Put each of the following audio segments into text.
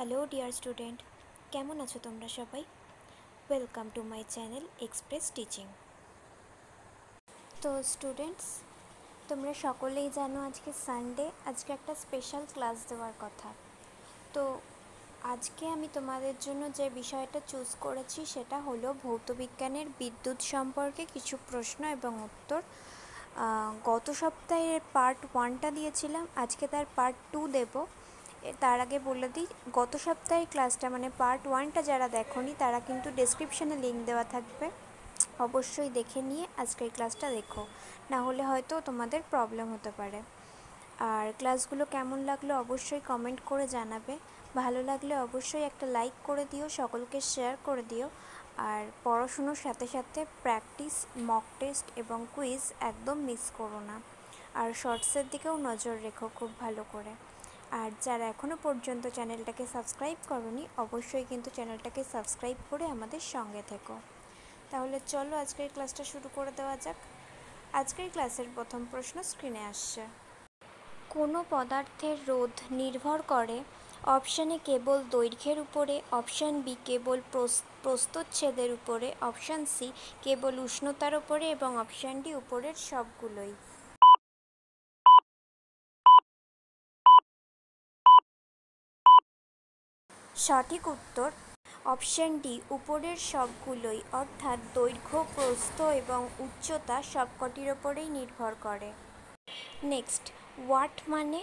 Hello dear student, কেমন আছো তোমরা সবাই? Welcome to my channel express teaching. তো স্টুডেন্টস, তোমরা সকলেই জানো আজকে সানডে, আজকে একটা স্পেশাল ক্লাস দেওয়ার কথা। তো আজকে আমি তোমাদের জন্য যে বিষয়টা চুজ করেছি সেটা হলো ভৌতবিজ্ঞানের বিদ্যুৎ সম্পর্কে কিছু প্রশ্ন এবং উত্তর। গত সপ্তাহে পার্ট 1টা দিয়েছিলাম, আজকে তার পার্ট 2 দেবো। তার আগে বলে দিই, গত সপ্তাহের ক্লাসটা মানে পার্ট 1টা যারা দেখোনি তারা কিন্তু ডেসক্রিপশানে লিঙ্ক দেওয়া থাকবে, অবশ্যই দেখে নিয়ে আজকের ক্লাসটা দেখো, না হলে হয়তো তোমাদের প্রবলেম হতে পারে। আর ক্লাসগুলো কেমন লাগলো অবশ্যই কমেন্ট করে জানাবে, ভালো লাগলে অবশ্যই একটা লাইক করে দিও, সকলকে শেয়ার করে দিও। আর পড়াশুনোর সাথে সাথে প্র্যাকটিস, মক টেস্ট এবং কুইজ একদম মিস করো না। আর শর্টসের দিকেও নজর রেখো খুব ভালো করে। আর যারা এখনও পর্যন্ত চ্যানেলটাকে সাবস্ক্রাইব করোনি অবশ্যই কিন্তু চ্যানেলটাকে সাবস্ক্রাইব করে আমাদের সঙ্গে থেকো। তাহলে চলো আজকের ক্লাসটা শুরু করে দেওয়া যাক। আজকের ক্লাসের প্রথম প্রশ্ন স্ক্রিনে আসছে। কোনো পদার্থের রোধ নির্ভর করে অপশান এ কেবল দৈর্ঘ্যের উপরে, অপশান বি কেবল প্রস্থচ্ছেদের উপরে, অপশান সি কেবল উষ্ণতার উপরে এবং অপশান ডি উপরের সবগুলোই। সঠিক উত্তর অপশান ডি, উপরের সবগুলোই, অর্থাৎ দৈর্ঘ্য, প্রস্থ এবং উচ্চতা সবকটির ওপরেই নির্ভর করে। নেক্সট, ওয়াট মানে?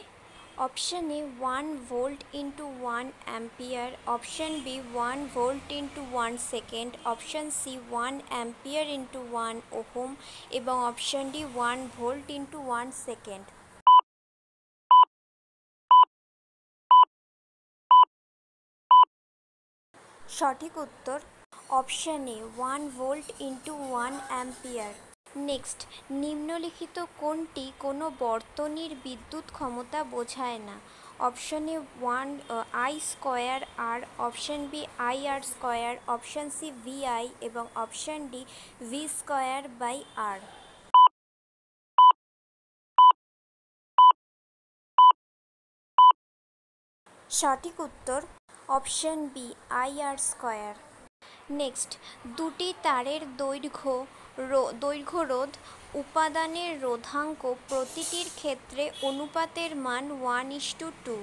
Option A 1 volt into 1 ampere, option B 1 volt into 1 second, option C 1 ampere into 1 ohm এবং option D 1 volt into 1 second. সঠিক উত্তর option A 1 volt into 1 ampere. Next, নিম্নলিখিত কোনটি কোনো বর্তনীর বিদ্যুৎ ক্ষমতা বোঝায় না? Option A I square R, option B I R square, option C V I এবং option D V square by R. সঠিক উত্তর option B I R square. Next, দুটি তারের দৈর্ঘ্য রোধ উপাদানের রোধাঙ্ক প্রতিটির ক্ষেত্রে অনুপাতের মান 1:2,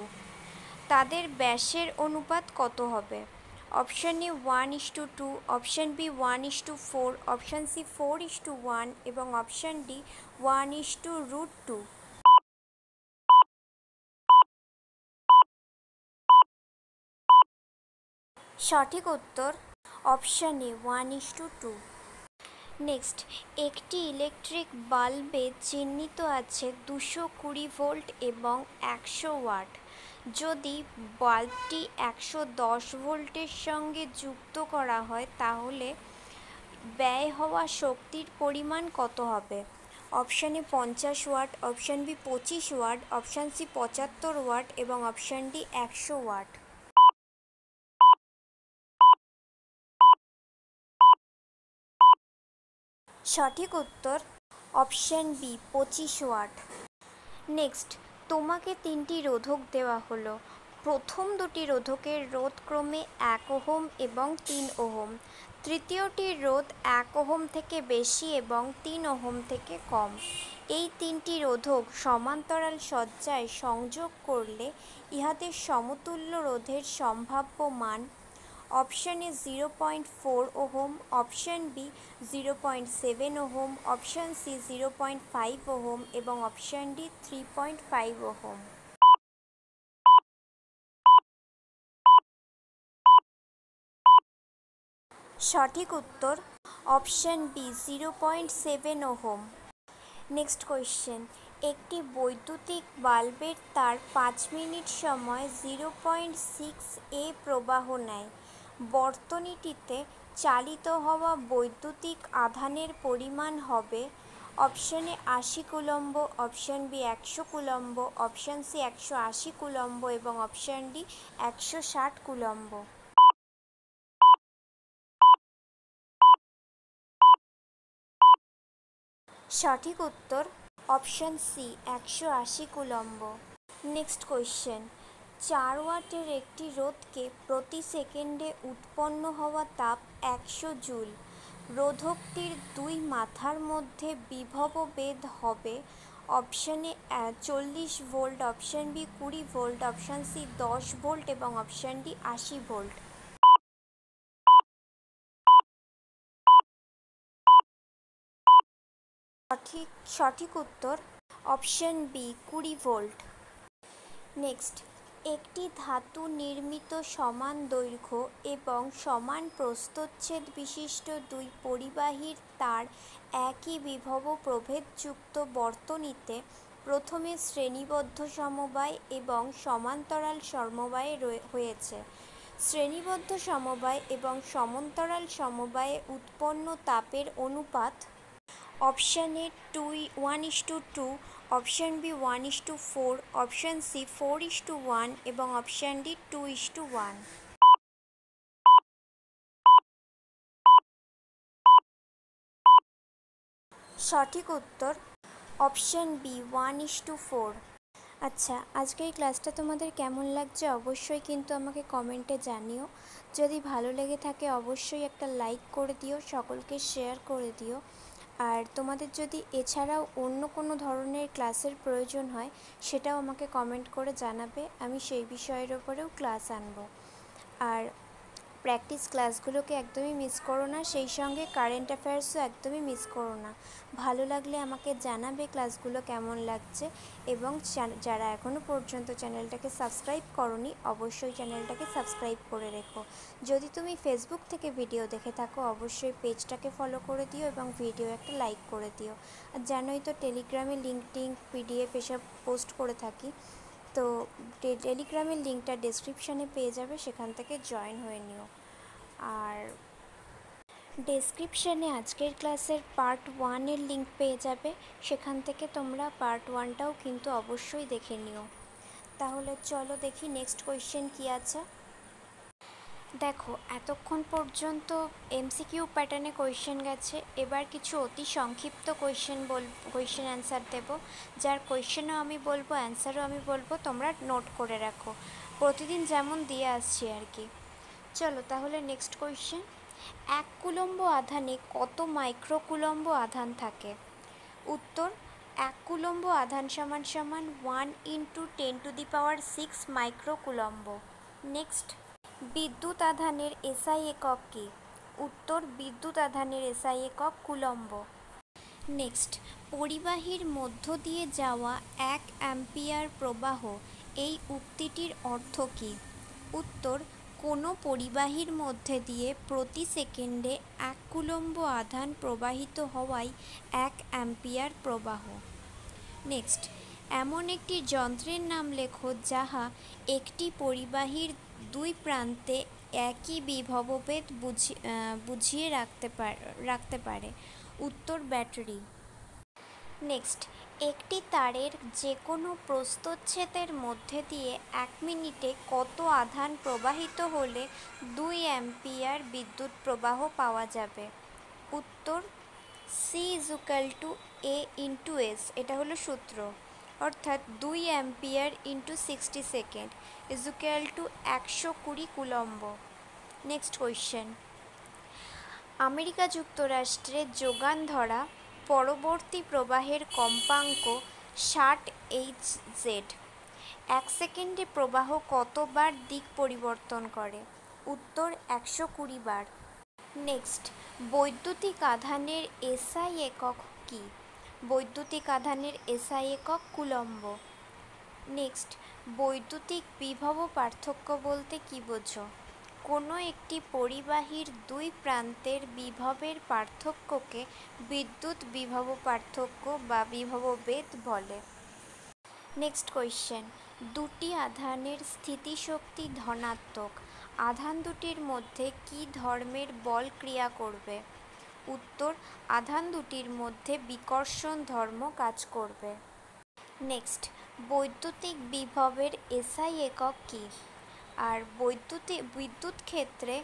তাদের ব্যাসের অনুপাত কত হবে? Option A 1:2, option B 1:4, option C 4:1 এবং অপশান ডি 1:√2। সঠিক উত্তর অপশান এ 1:2। নেক্সট, একটি ইলেকট্রিক বাল্বে চিহ্নিত আছে 220 ভোল্ট এবং 100 ওয়াট। যদি বাল্বটি 110 ভোল্টের সঙ্গে যুক্ত করা হয় তাহলে ব্যয় হওয়া শক্তির পরিমাণ কত হবে? Option A 50 watt, option B 25 watt, option C 75 watt এবং অপশান ডি 100 ওয়াট। সঠিক উত্তর অপশান বি 25 ওয়াট। নেক্সট, তোমাকে 3টি রোধক দেওয়া হলো। প্রথম দুটি রোধকের রোধ ক্রমে 1 ওহম এবং 3 ওহম, তৃতীয়টির রোধ 1 ওহম থেকে বেশি এবং 3 ওহম থেকে কম। এই 3টি রোধক সমান্তরাল সজ্জায় সংযোগ করলে ইহাদের সমতুল্য রোধের সম্ভাব্য মান: option A 0.4 ohm, option B 0.7 ohm, option C 0.5 ohm এবং অপশান ডি 3.5 ওহম। সঠিক উত্তর option B 0.7 ohm. Next question, একটি বৈদ্যুতিক বাল্বের তার 5 মিনিট সময় 0.6 এ প্রবাহ নেয়। বর্তনীটিতে চালিত হওয়া বৈদ্যুতিক আধানের পরিমাণ হবে: option A 80 coulomb, option B 100 coulomb, option C 180 coulomb এবং অপশান ডি 160 কুলম্ব। সঠিক উত্তর option C 180 coulomb. Next question, 4 ওয়াটের একটি রোধকে প্রতি সেকেন্ডে উৎপন্ন হওয়া তাপ 100 জুল। রোধকটির দুই মাথার মধ্যে বিভবভেদ হবে option A 40 volt, option B 20 volt, option C 10 volt এবং অপশান ডি 80 ভোল্ট। সঠিক উত্তর অপশান বি 20 ভোল্ট। নেক্সট, একটি ধাতু নির্মিত সমান দৈর্ঘ্য এবং সমান প্রস্থচ্ছেদ বিশিষ্ট দুই পরিবাহীর তার একই বিভব প্রভেদযুক্ত বর্তনীতে প্রথমে শ্রেণীবদ্ধ সমবায় এবং সমান্তরাল সমবায়ে হয়েছে। শ্রেণীবদ্ধ সমবায় এবং সমান্তরাল সমবায়ে উৎপন্ন তাপের অনুপাত option A 1:2, option B 1:4, option C 4:1 এবং অপশান ডি 2:1। সঠিক উত্তর অপশান বি 1:4। আচ্ছা, আজকের এই ক্লাসটা তোমাদের কেমন লাগছে অবশ্যই কিন্তু আমাকে কমেন্টে জানিও। যদি ভালো লেগে থাকে অবশ্যই একটা লাইক করে দিও, সকলকে শেয়ার করে দিও। আর তোমাদের যদি এছাড়াও অন্য কোনো ধরনের ক্লাসের প্রয়োজন হয় সেটাও আমাকে কমেন্ট করে জানাবে, আমি সেই বিষয়ের ওপরেও ক্লাস আনবো। আর প্র্যাকটিস ক্লাসগুলোকে একদমই মিস করো না, সেই সঙ্গে কারেন্ট অ্যাফেয়ার্সও একদমই মিস করো না। ভালো লাগলে আমাকে জানাবে ক্লাসগুলো কেমন লাগছে, এবং যারা এখনও পর্যন্ত চ্যানেলটাকে সাবস্ক্রাইব করোনি অবশ্যই চ্যানেলটাকে সাবস্ক্রাইব করে রেখো। যদি তুমি ফেসবুক থেকে ভিডিও দেখে থাকো অবশ্যই পেজটাকে ফলো করে দিও এবং ভিডিও একটা লাইক করে দিও। আর জানোই তো টেলিগ্রামে লিঙ্ক পিডিএফ এসব পোস্ট করে থাকি, তো টেলিগ্রামের লিঙ্কটা ডেসক্রিপশানে পেয়ে যাবে, সেখান থেকে জয়েন হয়ে নিও। আর ডেসক্রিপশানে আজকের ক্লাসের পার্ট 1-এর লিঙ্ক পেয়ে যাবে, সেখান থেকে তোমরা পার্ট 1টাও কিন্তু অবশ্যই দেখে নিও। তাহলে চলো দেখি নেক্সট কোয়েশ্চেন কী আছে। দেখো, এতক্ষণ পর্যন্ত এমসিকিউ প্যাটার্নে কোয়েশ্চেন গেছে, এবার কিছু অতি সংক্ষিপ্ত কোয়েশ্চেন অ্যান্সার দেব, যার কোয়েশ্চেনও আমি বলবো অ্যান্সারও আমি বলবো, তোমরা নোট করে রাখো, প্রতিদিন যেমন দিয়ে আসছি আর কি। চলো তাহলে নেক্সট কোয়েশ্চেন। 1 কুলম্ব আধানে কত মাইক্রোকুলম্ব আধান থাকে? উত্তর 1 কুলম্ব আধান সমান সমান 1 × 10⁶ মাইক্রোকুলম্ব। নেক্সট, বিদ্যুৎ আধানের এসআই একক কী? উত্তর বিদ্যুৎ আধানের এসআই একক কুলম্ব। নেক্সট, পরিবাহীর মধ্য দিয়ে যাওয়া 1 অ্যাম্পিয়ার প্রবাহ, এই উক্তিটির অর্থ কী? উত্তর কোনো পরিবাহীর মধ্যে দিয়ে প্রতি সেকেন্ডে 1 কুলম্ব আধান প্রবাহিত হওয়াই 1 অ্যাম্পিয়ার প্রবাহ। নেক্সট, এমন একটি যন্ত্রের নাম লেখো যাহা একটি পরিবাহীর দুই প্রান্তে একই বিভবভেদ বুঝিয়ে রাখতে পারে। উত্তর ব্যাটারি। নেক্সট, একটি তারের যে কোনো প্রস্থচ্ছেদের মধ্যে দিয়ে 1 মিনিটে কত আধান প্রবাহিত হলে 2 অ্যাম্পিয়ার বিদ্যুৎ প্রবাহ পাওয়া যাবে? উত্তর সি = A × S, এটা হলো সূত্র, অর্থাৎ 2 ampere × 60 second = 120 coulomb. Next question, America যুক্তরাষ্ট্রে যোগান ধরা পরবর্তী প্রবাহের কম্পাঙ্ক 60 Hz। 1 সেকেন্ডে প্রবাহ কতবার দিক পরিবর্তন করে? উত্তর 120 বার। নেক্সট, বৈদ্যুতিক আধানের এসআই একক কী? বৈদ্যুতিক আধানের এসআই একক কুলম্ব। নেক্সট, বৈদ্যুতিক বিভব পার্থক্য বলতে কী বোঝো? কোনো একটি পরিবাহীর দুই প্রান্তের বিভবের পার্থক্যকে বিদ্যুৎ বিভব পার্থক্য বা বিভবভেদ বলে। নেক্সট কোয়েশ্চেন, দুটি আধানের স্থিতিশক্তি ধনাত্মক, আধান দুটির মধ্যে কী ধর্মের বল ক্রিয়া করবে? উত্তর আধান দুটির মধ্যে বিকর্ষণ ধর্ম কাজ করবে। নেক্সট, বৈদ্যুতিক বিভবের এসআই একক কী? আর বিদ্যুৎ ক্ষেত্রে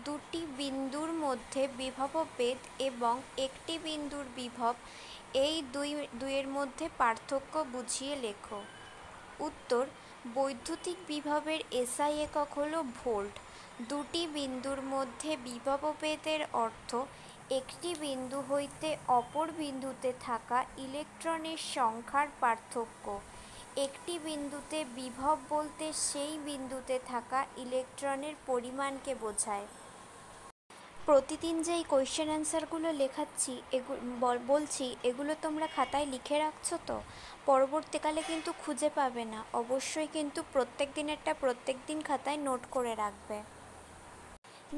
দুটি বিন্দুর মধ্যে বিভবভেদ এবং একটি বিন্দুর বিভব, এই দুইয়ের মধ্যে পার্থক্য বুঝিয়ে লেখো। উত্তর বৈদ্যুতিক বিভবের এসআই একক হল ভোল্ট। দুটি বিন্দুর মধ্যে বিভবভেদের অর্থ একটি বিন্দু হইতে অপর বিন্দুতে থাকা ইলেকট্রনের সংখ্যার পার্থক্য। একটি বিন্দুতে বিভব বলতে সেই বিন্দুতে থাকা ইলেকট্রনের পরিমাণকে বোঝায়। প্রতিদিন যে এই কোয়েশ্চেন অ্যান্সারগুলো লেখাচ্ছি বলছি এগুলো তোমরা খাতায় লিখে রাখছো তো? পরবর্তীকালে কিন্তু খুঁজে পাবে না, অবশ্যই কিন্তু প্রত্যেক দিনেরটা প্রত্যেক দিন খাতায় নোট করে রাখবে।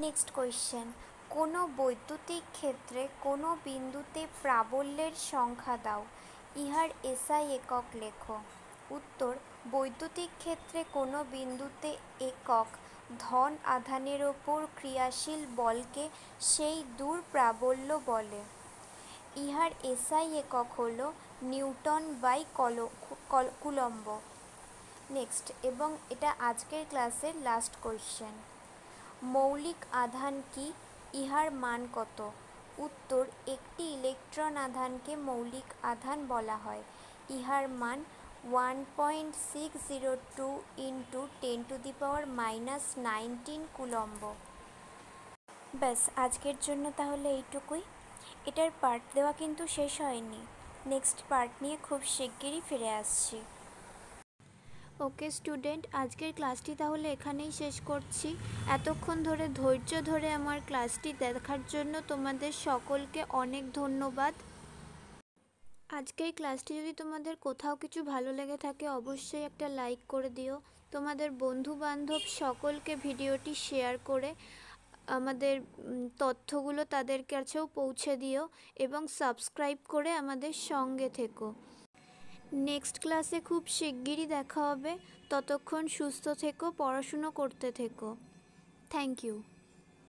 নেক্সট কোয়েশ্চেন, কোনো বৈদ্যুতিক ক্ষেত্রে কোনো বিন্দুতে প্রাবল্যের সংখ্যা দাও, ইহার এসআই একক লেখো। উত্তর, বৈদ্যুতিক ক্ষেত্রে কোনো বিন্দুতে একক ধন আধানের ওপর ক্রিয়াশীল বলকে সেই দূর প্রাবল্য বলে। ইহার এসআই একক হল নিউটন বাই কুলম্ব। নেক্সট, এবং এটা আজকের ক্লাসের লাস্ট কোয়েশ্চেন, মৌলিক আধান কি, ইহার মান কত? উত্তর, একটি ইলেকট্রন আধানকে মৌলিক আধান বলা হয়। ইহার মান 1.602 × 10⁻⁻19 কুলম্ব। ব্যাস, আজকের জন্য তাহলে এইটুকুই। এটার পার্ট দেওয়া কিন্তু শেষ হয়নি, নেক্সট পার্ট নিয়ে খুব শিগগিরই ফিরে আসছি। ওকে স্টুডেন্ট, আজকের ক্লাসটি তাহলে এখানেই শেষ করছি। এতক্ষণ ধরে ধৈর্য ধরে আমার ক্লাসটি দেখার জন্য তোমাদের সকলকে অনেক ধন্যবাদ। আজকের ক্লাসটি যদি তোমাদের কোথাও কিছু ভালো লেগে থাকে অবশ্যই একটা লাইক করে দিও। তোমাদের বন্ধু বান্ধব সকলকে ভিডিওটি শেয়ার করে আমাদের তথ্যগুলো তাদের কাছেও পৌঁছে দিও এবং সাবস্ক্রাইব করে আমাদের সঙ্গে থেকো। নেক্সট ক্লাসে খুব শিগগিরই দেখা হবে। ততক্ষণ সুস্থ থেকো, পড়াশুনো করতে থেকো। Thank you.